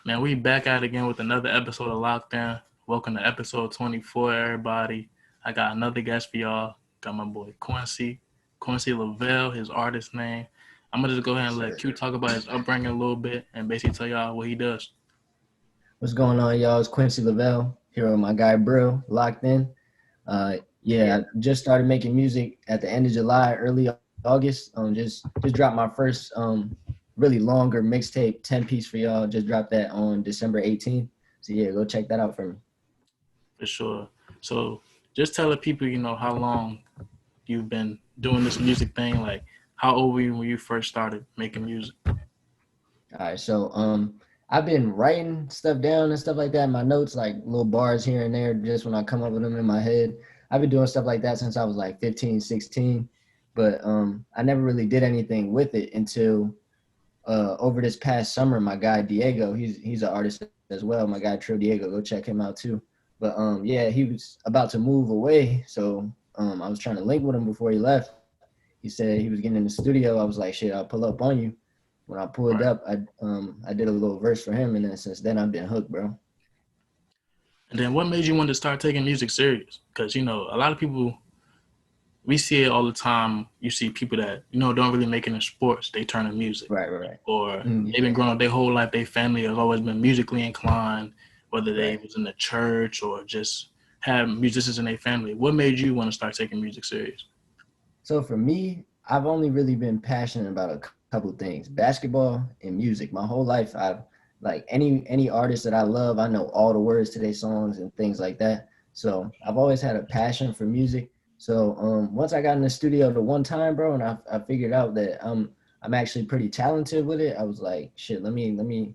Man, we back at it again with another episode of Lockdown. Welcome to episode 24, everybody. I got another guest for y'all. Got my boy Quincy, Quincy Lavelle, his artist name. I'm gonna just go ahead and let Q talk about his upbringing a little bit and basically tell y'all what he does. What's going on, y'all? It's Quincy Lavelle here with my guy Zabril, locked in. I just started making music at the end of July, early August. Just dropped my first really longer mixtape, 10-piece for y'all. Just dropped that on December 18th. So yeah, go check that out for me. For sure. So just tell the people, how long you've been doing this music thing. Like, how old were you when you first started making music? All right, so I've been writing stuff down and stuff like that in my notes, like little bars here and there, just when I come up with them in my head. I've been doing stuff like that since I was like 15, 16, but I never really did anything with it until over this past summer. My guy Diego, he's an artist as well. My guy Trill Diego, go check him out too. But yeah, he was about to move away, so I was trying to link with him before he left. He said he was getting in the studio. I was like, shit, I'll pull up on you. When I pulled up, I did a little verse for him, and then since then I've been hooked, bro. And then what made you want to start taking music serious? Because, a lot of people, we see it all the time. You see people that, don't really make it in sports. They turn to music. Right. Or they've been growing up their whole life. Their family has always been musically inclined, whether they was in the church or just have musicians in their family. What made you want to start taking music serious? So for me, I've only really been passionate about a couple things: basketball and music. My whole life, I've like any artist that I love, I know all the words to their songs and things like that. So I've always had a passion for music. So once I got in the studio the one time, bro, and I figured out that I'm actually pretty talented with it, I was like, shit, let me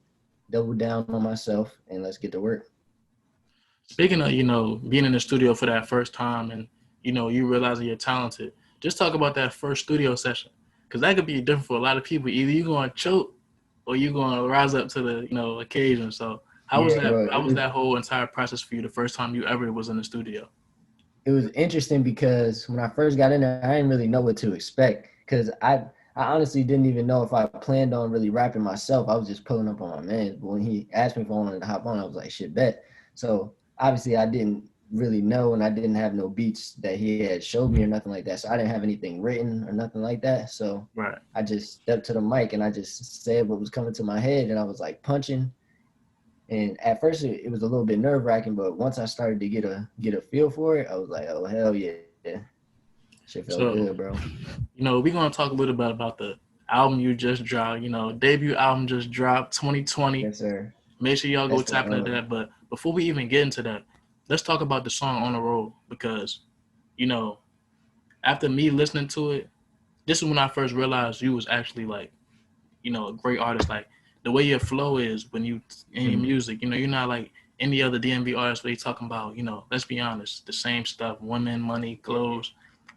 double down on myself and let's get to work. Speaking of, being in the studio for that first time and, you realizing you're talented, just talk about that first studio session. Because that could be different for a lot of people. Either you're going to choke or you're going to rise up to the, occasion. So how was that? Bro, how was that whole entire process for you the first time you ever was in the studio? It was interesting because when I first got in there, I didn't really know what to expect because I honestly didn't even know if I planned on really rapping myself. I was just pulling up on my man. But when he asked me if I wanted to hop on, I was like, shit, bet. So obviously I didn't really know, and I didn't have no beats that he had showed me or nothing like that. So I didn't have anything written or nothing like that. So I just stepped to the mic and I just said what was coming to my head, and I was like punching. And at first it was a little bit nerve wracking, but once I started to get a feel for it, I was like, oh hell yeah. Shit felt good, bro. We're gonna talk a little bit about the album you just dropped. Debut album just dropped 2020. Yes, sir. Make sure y'all go tap into that. But before we even get into that, let's talk about the song On the Road, because, after me listening to it, this is when I first realized you was actually like, a great artist. Like the way your flow is when you in your music, you're not like any other DMV artist where you talking about, let's be honest, the same stuff: women, money, clothes.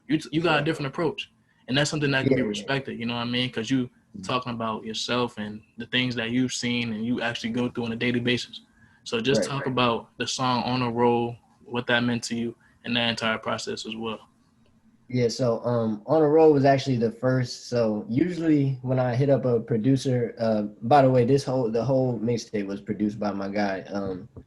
You got a different approach, and that's something that can be respected. You know what I mean? Because you talking about yourself and the things that you've seen and you actually go through on a daily basis. So just talk about the song On the Road, what that meant to you, and that entire process as well. Yeah, so On the Road was actually the first. So usually when I hit up a producer, by the way, the whole mixtape was produced by my guy.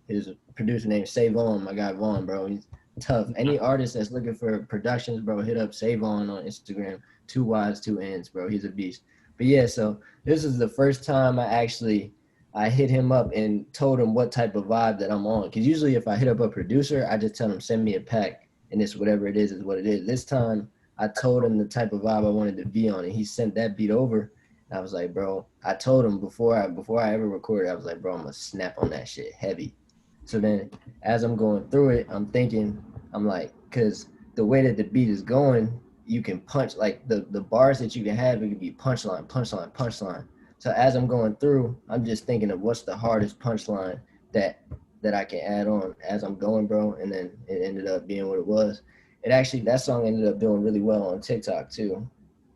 His producer named Savon, my guy Vaughn, bro. He's tough. Any artist that's looking for productions, bro, hit up Savon on Instagram. 2 Y's, 2 N's, bro. He's a beast. But yeah, so this is the first time I hit him up and told him what type of vibe that I'm on. Because usually if I hit up a producer, I just tell him, send me a pack. And it's whatever it is what it is. This time, I told him the type of vibe I wanted to be on, and he sent that beat over. And I was like, bro, I told him before I ever recorded, I was like, bro, I'm gonna snap on that shit heavy. So then, as I'm going through it, I'm thinking, I'm like, because the way that the beat is going, you can punch, like the bars that you can have, it can be punchline, punchline, punchline. So as I'm going through, I'm just thinking of what's the hardest punchline that I can add on as I'm going, bro. And then it ended up being what it was. That song ended up doing really well on TikTok too,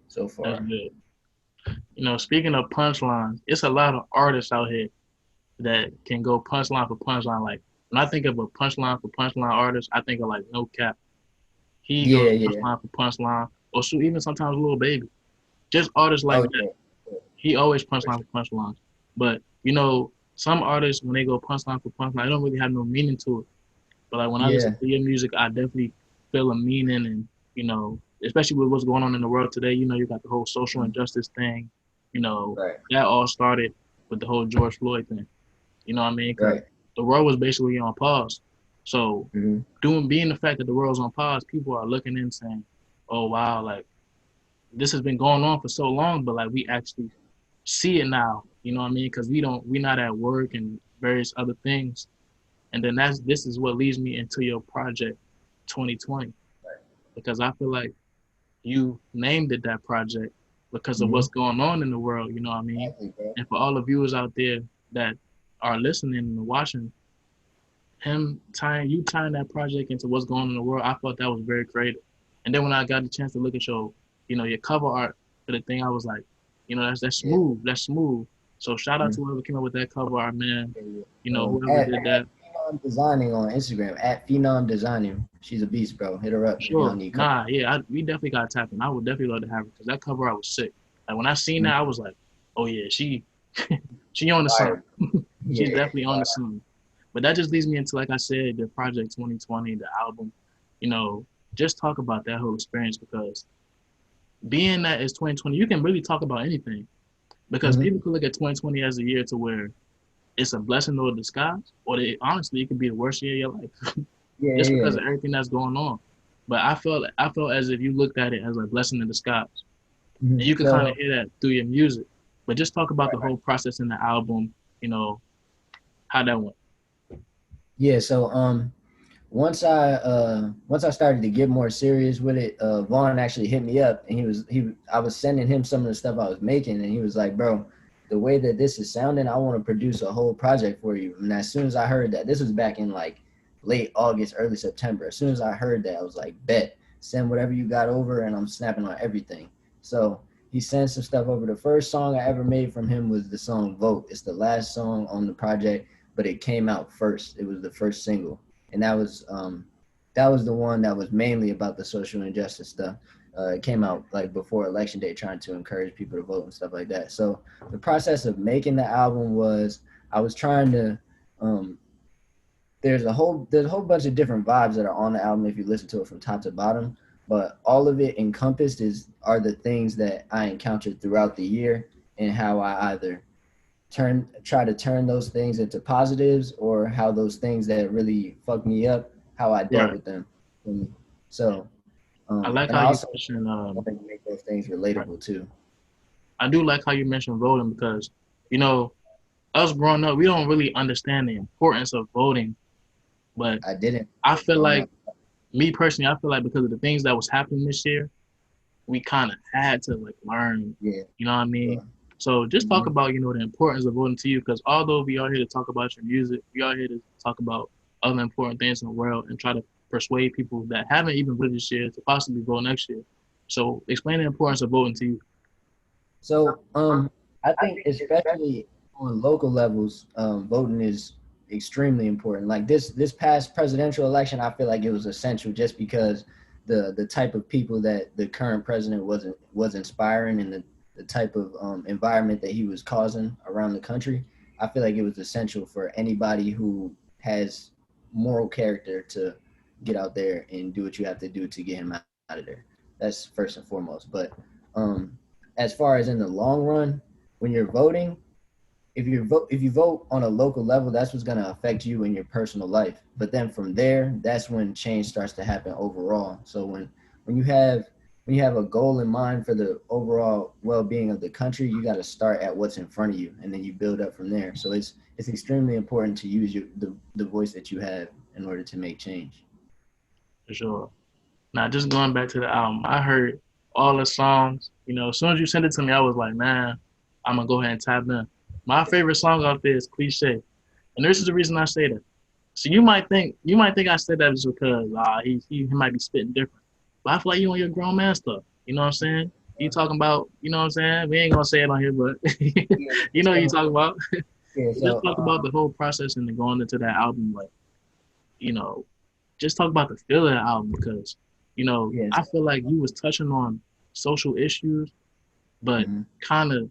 so far. That's good. Speaking of punchlines, it's a lot of artists out here that can go punchline for punchline. Like when I think of a punchline for punchline artist, I think of like No Cap. He goes punchline for punchline, or so even sometimes Lil Baby. Just artists like that. He always punchline for punchlines. But some artists when they go punchline for punchline, they don't really have no meaning to it. But like when I listen Yeah, to your music, I definitely feel a meaning, and especially with what's going on in the world today. You got the whole social mhm, injustice thing. You know, right, that all started with the whole George Floyd thing. You know what I mean? Because right. the world was basically on pause. So Hmm. being the fact that the world's on pause, people are looking in saying, "Oh wow, like this has been going on for so long, but like we actually see it now." You know what I mean? Because we're not at work and various other things. And then this is what leads me into your project 2020, because I feel like you named it that project because of Hmm. what's going on in the world. You know what I mean? Exactly, bro. And for all the viewers out there that are listening and watching, tying that project into what's going on in the world, I thought that was very creative. And then when I got the chance to look at your cover art for the thing, I was like, that's Yeah. smooth. That's smooth. So shout out Mhm. to whoever came up with that cover art, man. Yeah, yeah. Whoever At did that. Phenom Designing on Instagram, at Phenom Designing. She's a beast, bro. Hit her up if y'all Sure. need cover. Nah, yeah, we definitely got to tap in. I would definitely love to have her because that cover art was sick. Like when I seen that, I Mhm. was like, oh yeah, she on the Fire. sun. She's Yeah. definitely on the sun. But that just leads me into, like I said, the project 2020, the album. You know, just talk about that whole experience because being that it's 2020, you can really talk about anything because Hmm. people could look at 2020 as a year to where it's a blessing or a disguise, or honestly, it could be the worst year of your life Yeah, just yeah, because yeah. of everything that's going on. But I felt as if you looked at it as a blessing in disguise, and you could kind of So, hear that through your music. But just talk about the right. whole process in the album. You know how that went. Yeah, so once I started to get more serious with it, Vaughn actually hit me up, and I was sending him some of the stuff I was making, and he was like, "Bro, the way that this is sounding, I want to produce a whole project for you." And as soon as I heard that, this was back in like late August, early September. As soon as I heard that, I was like, "Bet, send whatever you got over, and I'm snapping on everything." So he sent some stuff over. The first song I ever made from him was the song "Vote." It's the last song on the project, but it came out first. It was the first single, and that was the one that was mainly about the social injustice stuff. It came out like before election day, trying to encourage people to vote and stuff like that. So the process of making the album was I was trying to. Um, there's a whole bunch of different vibes that are on the album if you listen to it from top to bottom, but all of it encompassed is are the things that I encountered throughout the year and how I either try to turn those things into positives or how those things that really fucked me up, how I dealt Right. with them. So I like and I how you also mentioned. wanted to make those things Right. relatable too. I do like how you mentioned voting because you know us growing up, we don't really understand the importance of voting. But I didn't I feel growing like up. me personally, I feel like because of the things that was happening this year, we kind of had to like learn. Yeah, You know what I mean? sure. So just talk Hmm. about the importance of voting to you, because although we are here to talk about your music, we are here to talk about other important things in the world and try to persuade people that haven't even voted this year to possibly vote next year. So explain the importance of voting to you. So I think especially on local levels, voting is extremely important. Like this past presidential election, I feel like it was essential just because the type of people that the current president was inspiring and the type of environment that he was causing around the country. I feel like it was essential for anybody who has moral character to get out there and do what you have to do to get him out of there. That's first and foremost. But um, as far as in the long run, when you're voting, if you vote on a local level, that's what's going to affect you in your personal life. But then from there, that's when change starts to happen overall. So when you have when you have a goal in mind for the overall well-being of the country, you got to start at what's in front of you, and then you build up from there. So it's extremely important to use the voice that you have in order to make change. For sure. Now, just going back to the album, I heard all the songs. As soon as you sent it to me, I was like, man, I'm gonna go ahead and tap in. My favorite song out there is "Cliche," and this is the reason I say that. So you might think I said that just because he might be spitting different, but I feel like you on your grown man stuff. You know what I'm saying? You talking about, what I'm saying? We ain't gonna say it on here, but Yeah. you know what you talking about. Yeah. Just So talk about the whole process and then going into that album, like, you know, just talk about the feel of the album because, yes. I feel like you was touching on social issues, but Mm-hmm. kind of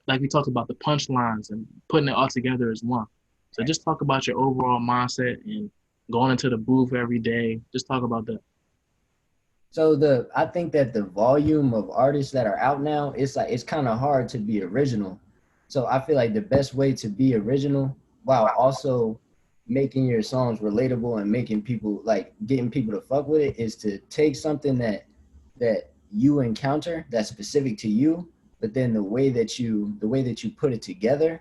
like we talked about the punchlines and putting it all together as one. So just talk about your overall mindset and going into the booth every day. Just talk about that. So I think that the volume of artists that are out now, it's like it's kind of hard to be original. So I feel like the best way to be original while also making your songs relatable and making people like getting people to fuck with it is to take something that you encounter that's specific to you, but then the way that you put it together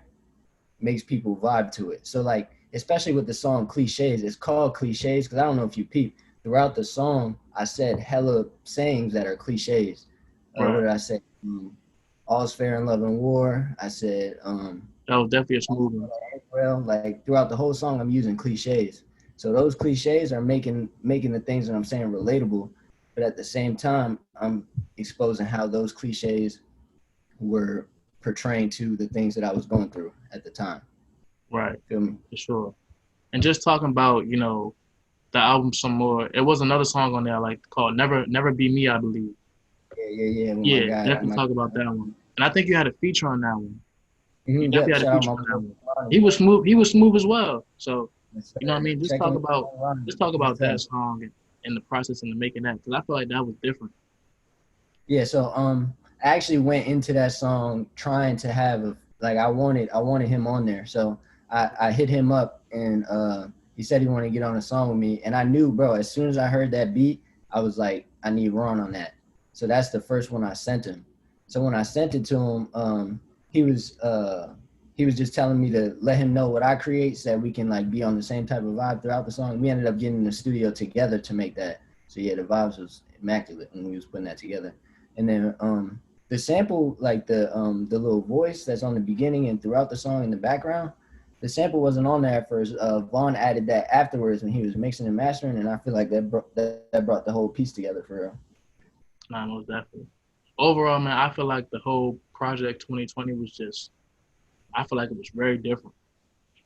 makes people vibe to it. So like, especially with the song Cliches, it's called Cliches because I don't know if you peep. Throughout the song, I said hella sayings that are cliches. What Right. did I say? All's fair in love and war. I said, That was definitely a smooth one. well, like throughout the whole song, I'm using cliches. So those cliches are making the things that I'm saying relatable, but at the same time, I'm exposing how those cliches were portraying to the things that I was going through at the time. Right. Feel me? For sure. And just talking about, the album some more. It was another song on there like called Never Be Me, I believe. Yeah, yeah, yeah. With my Yeah, guy, definitely talk about that one. And I think you had a feature on that one. You definitely yep. had a Shout out feature my on boy that one. Ronnie. He was smooth as well. So, Yes, you know what I sir. mean? Just Check in talk with my about boy Ronnie. just talk He's about that tough. song and the process into making that because I feel like that was different. Yeah, so I actually went into that song trying to have like I wanted him on there. So I hit him up and he said he wanted to get on a song with me and I knew, bro, as soon as I heard that beat, I was like, I need Ron on that. So that's the first one I sent him. So when I sent it to him, he was uh he was just telling me to let him know what I create so that we can like be on the same type of vibe throughout the song. We ended up getting in the studio together to make that. So yeah, the vibes was immaculate when we was putting that together. And then the sample, like the little voice that's on the beginning and throughout the song in the background, the sample wasn't on there at first. Vaughn added that afterwards when he was mixing and mastering, and I feel like that brought the whole piece together for real. Nah, most definitely. Overall, man, I feel like the whole project 2020 was just. I feel like it was very different.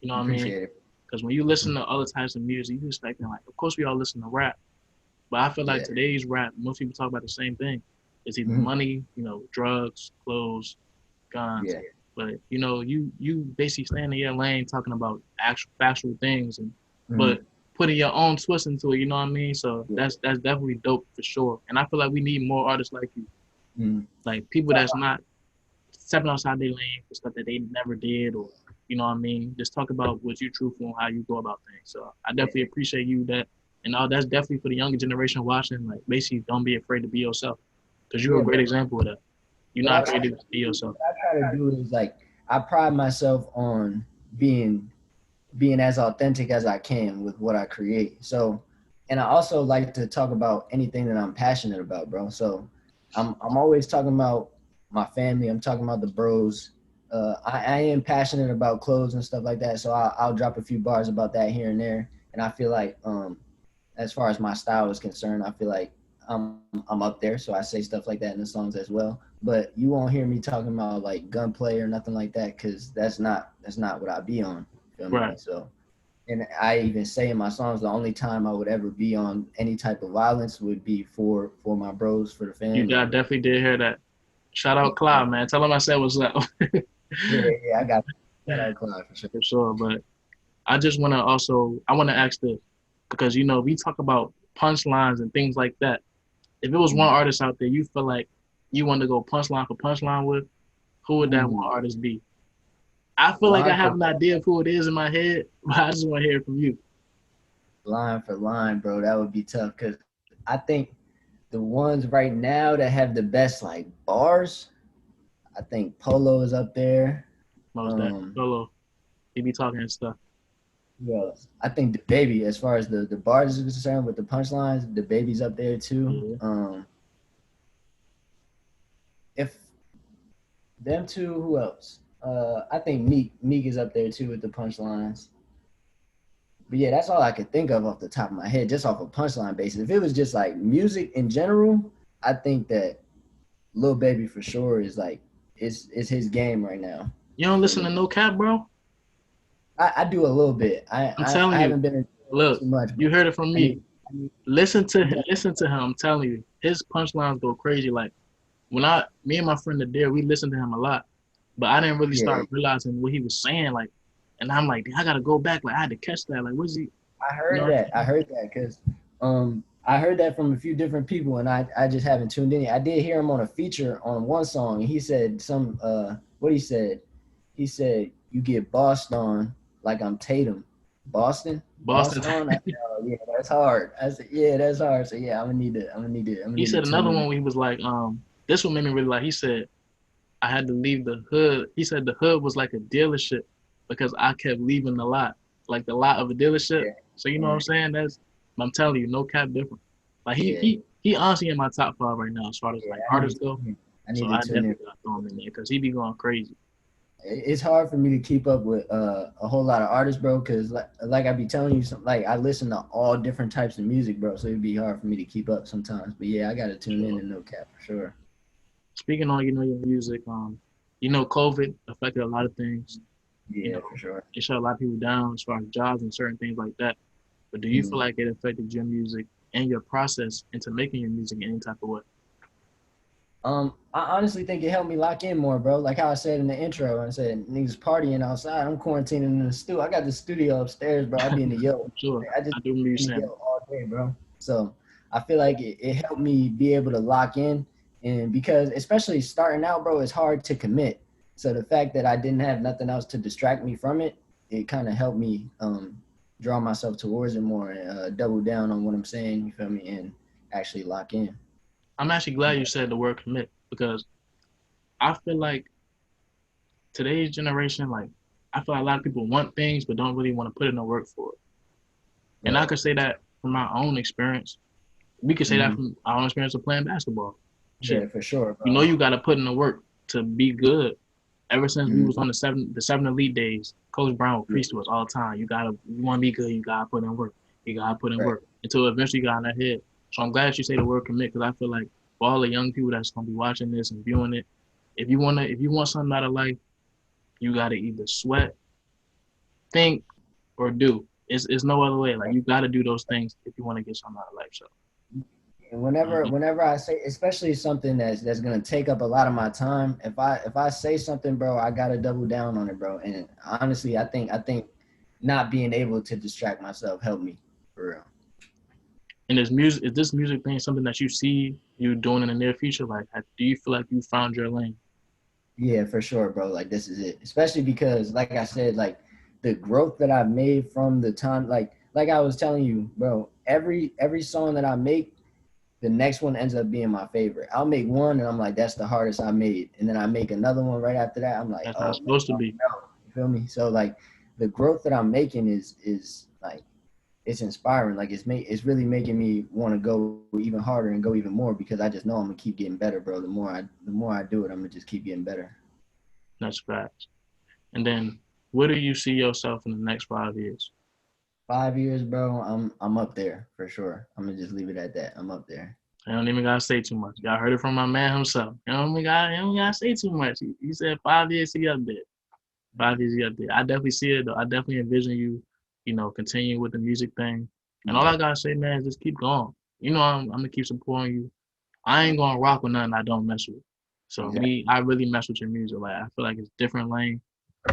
You know what I mean? Appreciate it. Because when you listen to other types of music, you expecting like, of course, we all listen to rap, but I feel like Yeah. today's rap, most people talk about the same thing. It's either Mm-hmm. money, drugs, clothes, guns. Yeah. But you basically staying in your lane talking about actual factual things and Mm-hmm. but putting your own twist into it, you know what I mean? So Yeah. that's definitely dope for sure. And I feel like we need more artists like you. Mm-hmm. Like people that's not stepping outside their lane for stuff that they never did or you know what I mean? Just talk about what you truthful and how you go about things. So I definitely appreciate you that and all that's definitely for the younger generation watching, like basically don't be afraid to be yourself. Because you're a Yeah, great bro. example of that. You're What not I afraid try to to be do, yourself. what I try to do is like I pride myself on being as authentic as I can with what I create. So, and I also like to talk about anything that I'm passionate about, bro. So, I'm always talking about my family. I'm talking about the bros. I am passionate about clothes and stuff like that. So I'll drop a few bars about that here and there. And I feel like as far as my style is concerned, I feel like I'm up there. So I say stuff like that in the songs as well. But you won't hear me talking about like gunplay or nothing like that because that's not what I be on. Feel me? Right. So, and I even say in my songs, the only time I would ever be on any type of violence would be for my bros, for the You fam, I and definitely did hear that. Shout yeah, out Cloud, man. Tell him I said what's up. yeah, yeah. I got that out Cloud for sure. For sure. But I wanna ask this because we talk about punchlines and things like that. If it was one artist out there you feel like you want to go punchline for punchline with, who would that one Ooh, artist be? I feel like I line have for an idea of who it is in my head, but I just want to hear it from you. line for line, bro. That would be tough because I think the ones right now that have the best like bars, I think Polo is up there. Most that Um, solo, he be talking and stuff. who else? I think the baby, as far as the bars is concerned with the punchlines, the baby's up there too. Yeah. If them two, who else? I think Meek is up there too with the punchlines. But yeah, that's all I could think of off the top of my head, just off a punchline basis. If it was just like music in general, I think that Lil Baby for sure is like it's his game right now. You don't Feel listen to me? no cap, bro. I do a little bit. I'm I telling you. haven't been into it Look, too much, you but heard it from I need, me. I need Listen to him. I'm telling you, his punchlines go crazy. Like me and my friend Adair, we listen to him a lot. but I didn't really Yeah, start realizing what he was saying. Like, and I'm like, I gotta go back. Like, I had to catch that. Like, what's he? I You know heard what I'm that. I saying? heard that because I heard that from a few different people, and I just haven't tuned in. I did hear him on a feature on one song, and he said some what he said you get bossed on like I'm Tatum. Boston? Boston. Bossed on? I said, oh yeah, that's hard. I said, yeah, that's hard. So yeah, I'm gonna He need to said tune another in. one where he was like, this one made me really like. He said I had to leave the hood. He said the hood was like a dealership because I kept leaving the lot, like the lot of a dealership. Yeah, So you know what yeah, I'm saying? I'm telling you, no cap different. Like yeah, he honestly in my top five right now as far as yeah. like artists go. I So need to I tune in. definitely gotta throw him in there because he be going crazy. It's hard for me to keep up with a whole lot of artists, bro. Because like I be telling you, like I listen to all different types of music, bro. So it'd be hard for me to keep up sometimes. But yeah, I gotta tune in So and no cap for sure. speaking on your music, COVID affected a lot of things. You Yeah, know, for sure. it shut a lot of people down as far as jobs and certain things like that. But do you feel Mm. like it affected your music and your process into making your music in any type of way? I honestly think it helped me lock in more, bro. Like how I said in the intro, I said niggas partying outside. I'm quarantining in the studio. I got the studio upstairs, bro. I be in the For yo. sure, I just I do remember you in the saying yo all day, bro. So I feel like it helped me be able to lock in, and because especially starting out, bro, it's hard to commit. So the fact that I didn't have nothing else to distract me from it, it kind of helped me draw myself towards it more and double down on what I'm saying. You feel me? And actually lock in. I'm actually glad you said the word commit because I feel like today's generation, like I feel like a lot of people want things but don't really want to put in the work for it. And I Right. could say that from my own experience. We could say that Mm-hmm. from our own experience of playing basketball. Yeah, Shit, for sure, you know bro. you got to put in the work to be good. Ever since we Mm, was on the seven elite days, Coach Brown would yeah, preach to us all the time. You want to be good, you gotta put in work. You gotta put in right. work until eventually you got in their head. So I'm glad you say the word commit because I feel like for all the young people that's gonna be watching this and viewing it, if you want something out of life, you gotta either sweat, think, or do. It's no other way. Like you gotta do those things if you want to get something out of life. So And mhm, whenever I say, especially something that's gonna take up a lot of my time, if I say something, bro, I gotta double down on it, bro. And honestly, I think not being able to distract myself helped me for real. and is this music thing something that you see you doing in the near future? Like, do you feel like you found your lane? Yeah, for sure, bro. Like this is it. Especially because, like I said, like the growth that I've made from the time, like I was telling you, bro. Every song that I make, the next one ends up being my favorite. I'll make one and I'm like, that's the hardest I made. And then I make another one right after that. I'm like, That's how it's oh man, supposed to oh be. no. You feel me? So like the growth that I'm making is like it's inspiring. Like it's really making me want to go even harder and go even more because I just know I'm gonna keep getting better, bro. The more I do it, I'm gonna just keep getting better. That's facts. And then, where do you see yourself in the next 5 years? 5 years, bro, I'm up there for sure. I'm gonna just leave it at that. I'm up there. I don't even gotta say too much. Y'all heard it from my man himself. You don't gotta say too much. He said 5 years he up there. 5 years he up there. I definitely see it though. I definitely envision you, continue with the music thing. And all Yeah, I gotta say, man, is just keep going. I'm gonna keep supporting you. I ain't gonna rock with nothing I don't mess with. So exactly. I really mess with your music. Like I feel like it's different lane,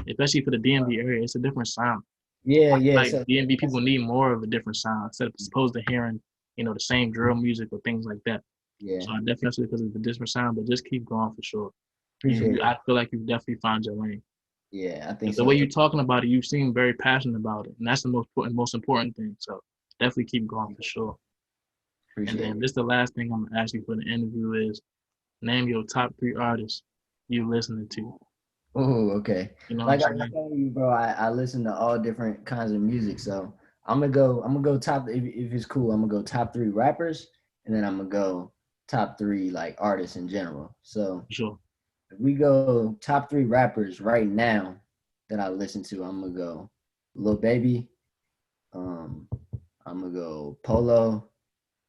especially for the DMV area. It's a different sound. Yeah, I feel yeah. like So DMV that's people need more of a different sound instead of opposed to hearing, the same drill music or things like that. yeah. So I definitely because of the different sound, but just keep going for sure. Appreciate it. I feel like you definitely found your lane. Yeah, I think 'Cause the so way too. you talking about it, you seem very passionate about it, and that's the most important thing. So definitely keep going for sure. And Appreciate then it. this the last thing I'm gonna ask you for the interview is name your top three artists you listening to. Oh, okay. You know what I'm Like I was saying? telling you, bro, I listen to all different kinds of music. So I'm gonna go top if it's cool, I'm gonna go top three rappers and then I'm gonna go top three like artists in general. So For sure. if we go top three rappers right now that I listen to, I'm gonna go Lil Baby, um, I'm gonna go Polo,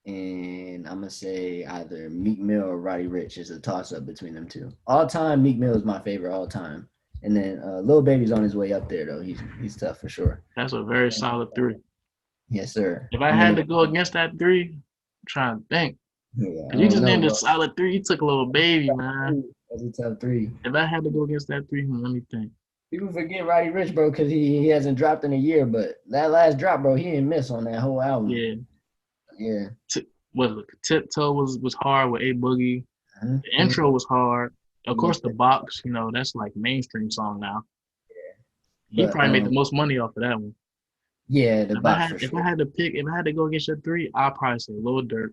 and I'm gonna say either Meek Mill or Roddy Ricch is a toss up between them two. All time, Meek Mill is my favorite all time, and then Lil Baby's on his way up there though. He's tough for sure. That's a very solid three. Yes, sir. If I And then had to go against that three, I'm trying to think. yeah, I Cause you don't just know, named a bro. solid three. You took a little baby, man. That's a tough three. If I had to go against that three, let me think. People forget Roddy Rich, bro, because he hasn't dropped in a year. But that last drop, bro, he didn't miss on that whole album. Yeah. Yeah. Look, Tiptoe was hard with A Boogie. The Mm-hmm. intro was hard. Of course, Most the of it. box, that's like mainstream song now. He But probably made the most money off of that one. yeah, the If I box had for if sure. I had to pick, if I had to go against your three, I'd probably say Lil Durk.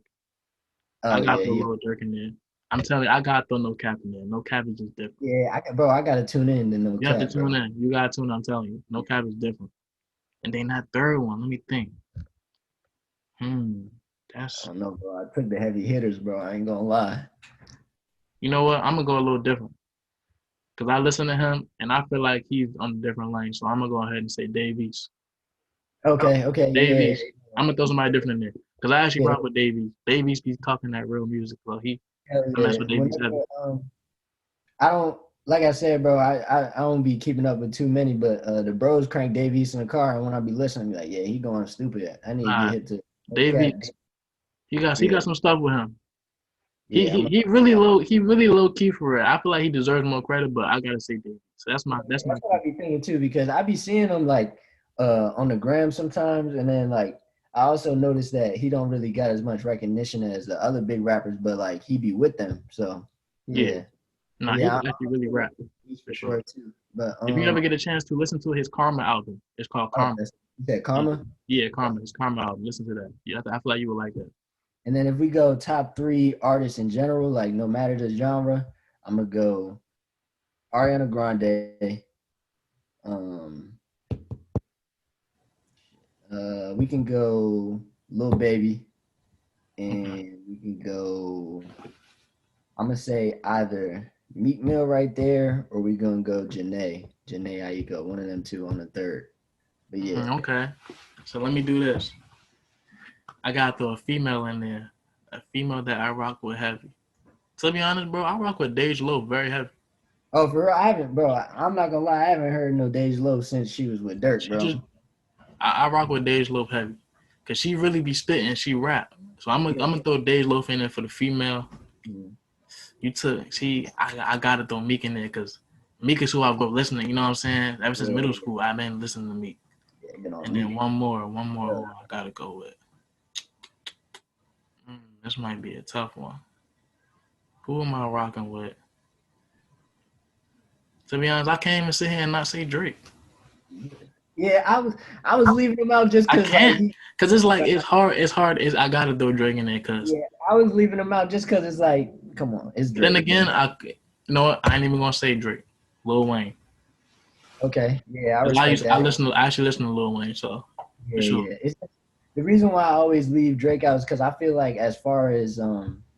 I Oh got yeah, to throw Lil Durk in there. I'm telling you, I got to throw No Cap in there. No Cap is just different. yeah. Bro, I gotta tune in to No You have to Cap, bro. tune in. You got to tune in. I'm telling you, No Cap is different. And then that third one, let me think. Hmm, I that's don't know, bro. I took the heavy hitters, bro. I ain't gonna lie. you know what? I'm gonna go a little different because I listen to him and I feel like he's on a different lane. So I'm gonna go ahead and say Davies. Oh, Okay, yeah, Davies. I'm gonna throw somebody different in there because I actually yeah. rock with Davies. Davies be talking that real music, so Hell I mess yeah. with Davies heavy. Whenever I don't like I said, bro. I don't be keeping up with too many, but the bros crank Davies in the car, and when I be listening, I be like, yeah, he going stupid. I need to get Nah, hit to No Cap. Davies. He Yeah, got some stuff with him. He yeah. he he really low key for it. I feel like he deserves more credit, but I gotta say Davies. So that's my That's what pick. I be thinking too, because I be seeing him like on the gram sometimes, and then like I also noticed that he don't really got as much recognition as the other big rappers, but like he be with them. So Yeah. yeah, Nah, he yeah, can actually really rap he's for for sure. sure too. But If you ever get a chance to listen to his Karma album, it's called oh, Karma. you said Yeah, Karma. yeah, Karma. His Karma album. Listen to that. Yeah, I feel like you would like that. And then if we go top three artists in general, like no matter the genre, I'm gonna go Ariana Grande. Um, we can go Lil Baby, Okay. and we can go. I'm gonna say either Meek Mill right there, or we gonna go Janae. Janae Aiko, one of them two on the third. But yeah. Okay. So let me do this. I got to throw a female in there. A female that I rock with heavy. To be honest, bro, I rock with Dej Loaf very heavy. Oh, for real, I haven't, bro. I'm not gonna lie, I haven't heard no Dej Low since she was with Dirk, She just bro. I rock with Dej Loaf heavy. Cause she really be spitting, she rap. So I'm gonna throw Dej Loaf in there for the female. Mm, I gotta throw Meek in there because Meek is who I've been listening, you know what I'm saying? Ever since yeah, middle school, I've been listening to Meek. yeah, been on And then Meek. one more Yeah. who I gotta go with. This might be a tough one. Who am I rocking with? To be honest, I can't even sit here and not say Drake. Yeah, I was leaving him out just I cause like can't, he cause it's like it's hard. It's hard. I gotta throw Drake in there, cause yeah, I was leaving him out just cause it's like, come on, it's then Drake, again, bro. you know what? I ain't even gonna say Drake. Lil Wayne. Okay, yeah, I Cause respect that. I actually listen to Lil Wayne, so for Yeah, sure. yeah. It's the reason why I always leave Drake out is because I feel like as far as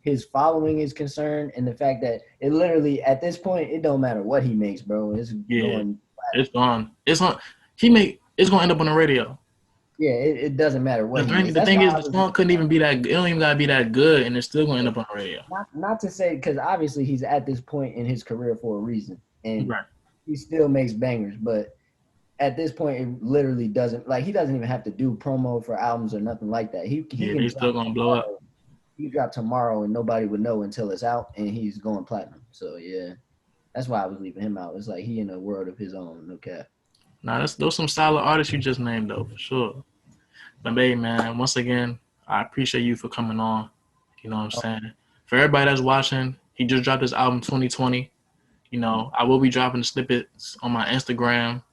his following is concerned, and the fact that it literally at this point it don't matter what he makes, bro. It's Yeah, going it's gone. It's on. It's gonna end up on the radio. yeah, it doesn't matter what he makes. The That's thing why is, I the was song couldn't even be that. It don't even gotta be that good, and it's still gonna end up on the radio. not to say because obviously he's at this point in his career for a reason, and Right. he still makes bangers, but at this point it literally doesn't like he doesn't even have to do promo for albums or nothing like that. He Yeah, can they drop still gonna blow up. he drop tomorrow and nobody would know until it's out and he's going platinum. So yeah, that's why I was leaving him out. It's like he in a world of his own. No cap. Now, those some solid artists you just named though, for sure. But hey, man, once again, I appreciate you for coming on. You know what I'm saying? For everybody that's watching, he just dropped his album 2020. I will be dropping the snippets on my Instagram.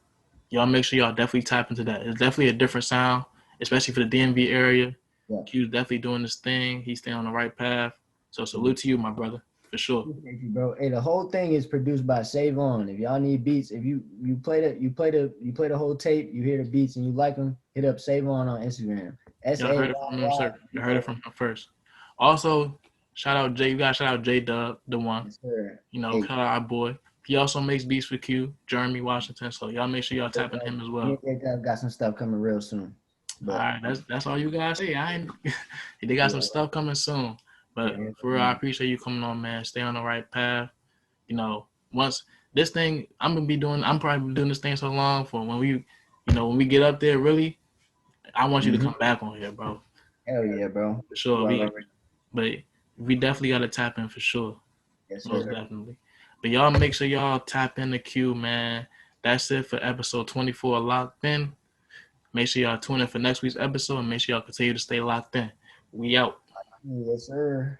Y'all make sure y'all definitely tap into that. It's definitely a different sound, especially for the DMV area. Yeah. Q's definitely doing this thing. He's staying on the right path. So salute to you, my brother, for sure. Appreciate you, bro. Hey, the whole thing is produced by Save On. If y'all need beats, if you play the whole tape, you hear the beats and you like them, hit up Save On Instagram. Y'all heard it from him, sir. You heard it from him first. Also, shout out Jay. You gotta shout out J Dub, the one. Yes, sir. Shout out our boy. He also makes beats for Q, Jeremy Washington. So y'all make sure y'all tapping him as well. Got some stuff coming real soon. All But right, that's all you guys say. I ain't. They got some stuff coming soon. But yeah, for real, I appreciate you coming on, man. Stay on the right path. Once this thing, I'm probably doing this thing so long for when we get up there, really, I want you to come back on here, bro. hell yeah, bro. For sure. You already But we definitely got to tap in for sure. yes, Most sir. definitely. But y'all make sure y'all tap in the queue, man. That's it for episode 24 Locked In. Make sure y'all tune in for next week's episode and make sure y'all continue to stay locked in. We out. Yes, sir.